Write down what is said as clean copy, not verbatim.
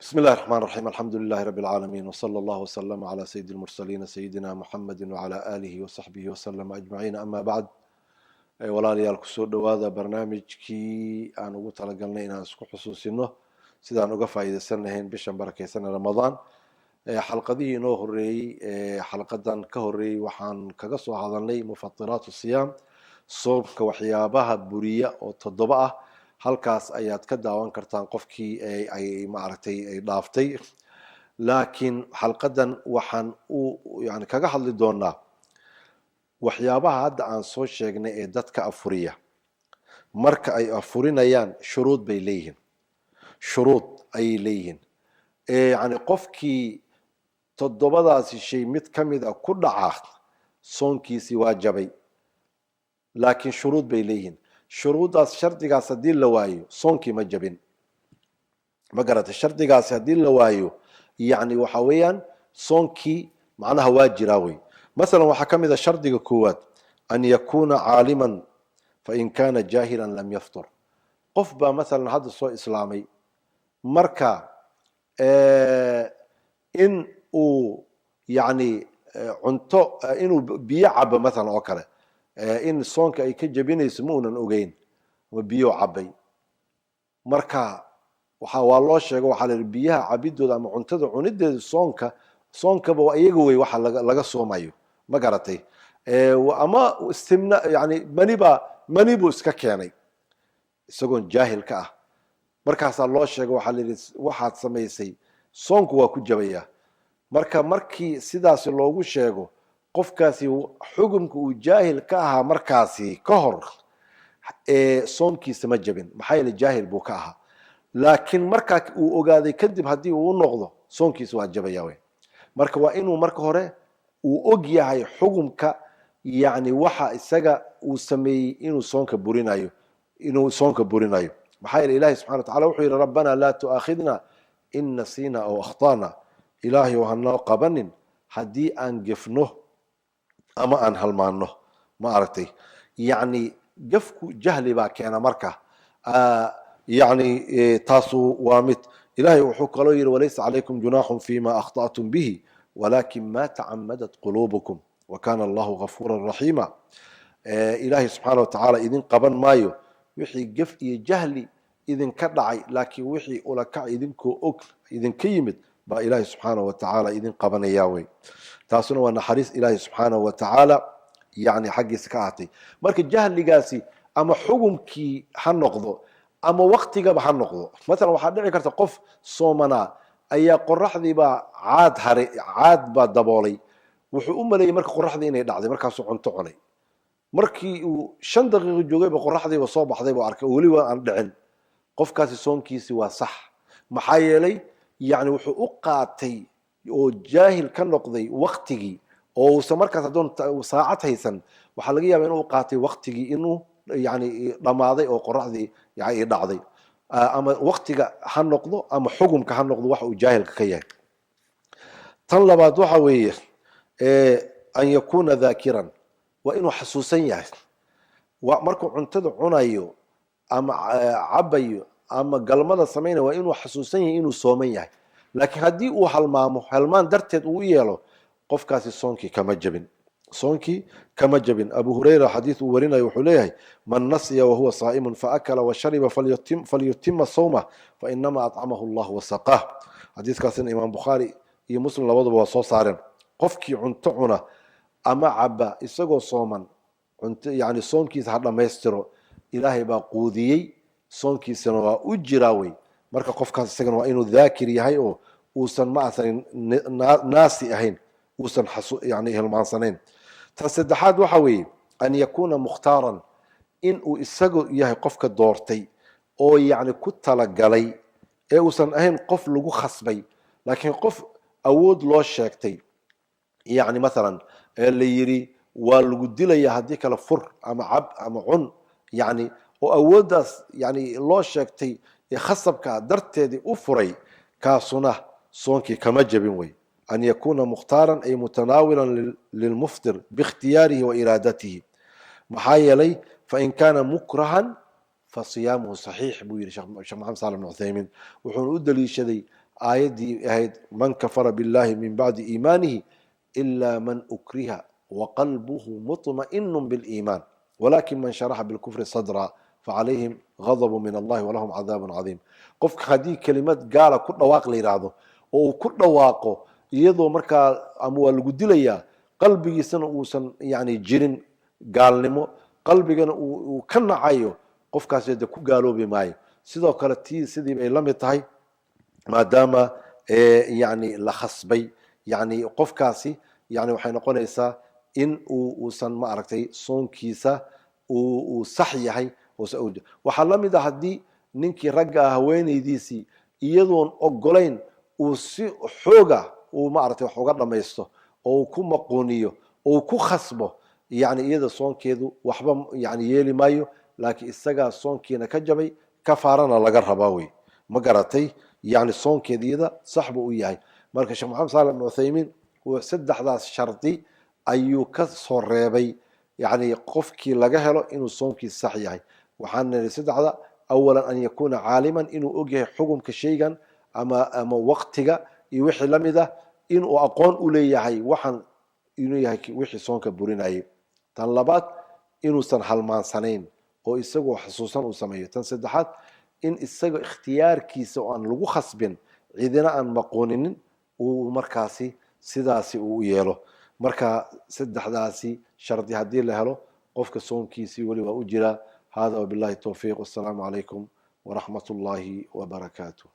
بسم الله الرحمن الرحيم الحمد لله رب العالمين وصلى الله وسلم على سيد المرسلين سيدنا محمد وعلى آله وصحبه وسلم أجمعين أما بعد walaalayaal kusoo dhawaada barnaamijkii aan ugu talagalnay inaan isku xusuusino sidaan uga faa'iideysan lahayn bishan barakeysan ramadaan xalqadihii inoo horeeyey xalqadan ka horeeyey waxaan kaga soo hadalnay mufatiraat siyaam soomka waxyaabaha buriya oo 7 ah halkaas ayaad ka daawan kartaan qofkii ay maaragtay ay dhaaftay laakiin xalqadan waxaan yani kaga hadli doonaa waxyaabaha hadda aan soo sheegnay ee dadka afuriya marka ay afurinayaan shuruud bay leeyihiin shuruud ayay leeyihiin yani qofkii 7daasi shay mid ka mid ah ku dhaca soonkiisii waa jabay laakiin shuruud bay leeyihiin shuruudaas shardigaas haddii la waayo soonkii ma jabin ma garatay shardigaasi haddii la waayo yani waxa weeyaan soonkii macnaha waa jiraa wey مثلا waxaa ka mid a shardiga koowaad an yakuna caaliman fain kana jaahilan lam yaftur qof baa masalan hadda soo islaamay marka in uu yani cunto inuu biyo cabo masalan oo kale in soonka ay ka jabinayso ma unan ogeyn ama biyo cabay marka waa loo sheego waxaa la yidhi biyaha cabidooda ama cuntada cunideeda soonkaba iyaga wey waxa laga soomayo ma garatay ama istimna yani mani buu iska keenay isagoon jaahil ka ah markaasaa loo sheego waxaa la yidhi waxaad samaysay soonku waa ku jabaya markii sidaasi loogu sheego qofkaasi xukunka uu jaahil ka ahaa markaasi ka hor soonkiisa ma jabin maxaa yeele jaahil buu ka ahaa laakiin markaa uu ogaaday kadib haddii uu noqdo soonkiisa waa jabaya wey marka waa inuu marka hore uu og yahay xukunka yani waxa isaga uu sameeyey inuu soonka burinayo maxaa yeele ilahi subxana watacala wuxuu yidhi rabbana laa tu'aakhidna in nasiina aw akhtana ilaahay hanoo qabanin haddii aan gefno ama aan halmaano ma aragtay yani gefku jahli baa keena marka yani taasu waa mid ilahay wuxuu kaloo yidhi walaysa calaykum junaaxun fima akhta'tum bihi walakin ma tacamadat quluubukum wakana allahu gafuura raxiima ilaahay subxaana watacaala idin qaban maayo wixii gef iyo jahli idinka dhacay laakiin wixii ulakac idinkoo og idinka yimid baa ilaahay subxaana watacaala idin qabanaya wey taasuna waa naxariis ilaahay subxaana watacaala yani xaggiisa ka ahatay marka jahligaasi ama xukumkii ha noqdo ama waktigaba ha noqdo masalan waxaa dhici karta qof soomanaa ayaa qoraxdiibaa caad baa daboolay wuxuu u maleeyey marka qoraxdii inay dhacday markaasuu cunto cunay markii uu 5 daqiiqo joogayba qoraxdiiba soo baxday buu arkay oo weliba aan dhicin qofkaasi soonkiisi waa sax maxaa yeelay yani wuxuu u qaatay oo jaahil ka noqday waktigii oo uusan markaas haddoon saacad haysan waxaa laga yaaba inuu qaatay waktigii inuu yani dhammaaday oo qoraxdii yani dhacday ama waktiga ha noqdo ama xukumka ha noqdo waxa uu jaahilka ka yahay tan labaad waxa weeye an yakuna dhaakiran waa inuu xasuusan yahay markuu cuntada cunayo ama cabayo ama galmada samaynayo waa inuu xasuusan yahay inuu sooman yahay laakiin haddii uu halmaan darteed uu yeelo qofkaasi soonkii kama jabin abu hurayra xadiis uu warinayo wuxuu leeyahay man nasiya wahuwa saa'imun faakala washariba falyutima sawmah fainama acamahu allah wasaqah xadiiskaasina imaam bukhaari iyo muslim labaduba waa soo saareen qofkii cunto cuna ama caba isagoo sooman yani soonkiisa ha dhammaystiro ilaahay baa quudiyey soonkiisana waa u jiraa wey marka qofkaas isagana waa inuu dhaakir yahay oo uusan maasan naasi ahayn uusan yani hilmaansanayn tan saddexaad waxa weeye an yakuna mukhtaaran in uu isagu yahay qofka doortay oo yani ku talagalay ee uusan ahayn qof lagu khasbay laakiin qof awood loo sheegtay yani masalan la yidhi waa lagu dilaya haddii kale fur ama cab ama cun yani oo awooddaas yani loo sheegtay ee khasabka darteedii u furay kaasuna soonkii kama jabin wey an yakuna mukhtaaran ay mutanaawilan lilmuftir biikhtiyaarihi wa iraadatihi maxaa yeelay fain kana mukrahan fasiyaamuhu saxiix buu yidhi sheekh maxamed salim ibn cuthaymiin wuxuuna u daliishaday آيدي أهيد من كفر بالله من بعد إيمانه إلا من أكره وقلبه مطمئن بالإيمان ولكن من شرح بالكفر صدرا فعليهم غضب من الله ولهم عذاب عظيم. قفك هذه كلمات قال كل واق ليرادو او كل واقو iyadoo markaa ama waa lagu dilayaa qalbigiisana uusan yani jirin gaalnimo qalbigana uu ka nacayo qofkaas ee ku gaaloobi maayo sidoo kale tii sidii ay la mid tahay maadaama yani la khasbay yani qofkaasi yani waxay noqonaysaa in uusan ma aragtay soonkiisa uu sax yahay waxaa la mid ah haddii ninkii ragga ah haweenaydiisii iyadoon ogolayn uu si xooga uu ma aragtay wax uga dhamaysto oo ku maqooniyo oo ku khasbo yani iyada soonkeedu waxba yani yeeli maayo laakiin isaga soonkiina ka jabay kafaarana laga rabaa way ma garatay يعني صون كذيدا صاحبه وياي مركز الشيخ محمد صالح بن عثيمين وسدح ذا الشرطي أيو كسر ريبي يعني قفكي لجهله إنه صونكي صحيح وحنا لسدح ذا أولا أن يكون عالما إنه أوجه حكم كشيئا أما وقتها يوحي لمده إنه أقون أوليه وحن إنه يحكي وحي صونك بورين أي طلبات إنه سنحل مع سنين أو يسقوا خصوصا وسميه تنسدحات in isaga ikhtiyaarkiisa oo aan lagu khasbin cidina aan maqoonin uu markaasi sidaasi uu yeelo marka saddexdaasi shardi hadii la helo qofka soonkiisi wali waa u jira hada billahi tawfiiq. Assalamu alaykum wa rahmatullahi wa barakatuh.